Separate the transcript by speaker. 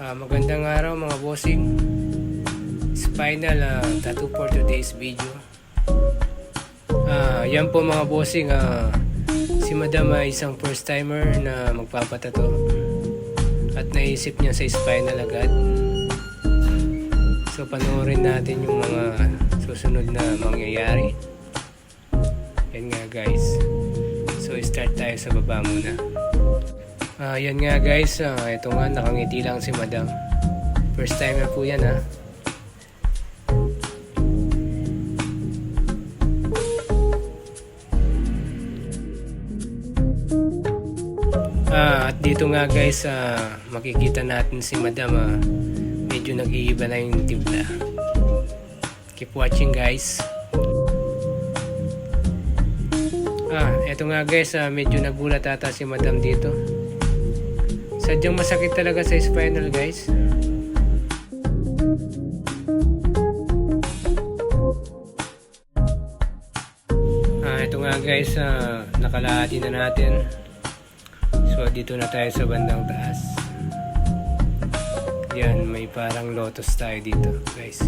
Speaker 1: Magandang araw mga bossing. Spinal tattoo for today's video. Yan po mga bossing, si madam ay isang first timer na magpapatato at naisip niya sa spinal agad. So panoorin natin yung mga susunod na mangyayari. Yan nga guys. So start tayo sa baba muna. Yan nga guys, ito nga nakangiti lang si madam. First timer po yan At dito nga guys, makikita natin si madam, medyo nag-iiba na yung timpla. Keep watching guys. Eto nga guys, medyo nagulat ata si madam dito. Sadyang masakit talaga sa spinal guys. Ito nga guys, nakalahati na natin. So dito na tayo sa bandang taas. Yan, may parang lotus tayo dito guys.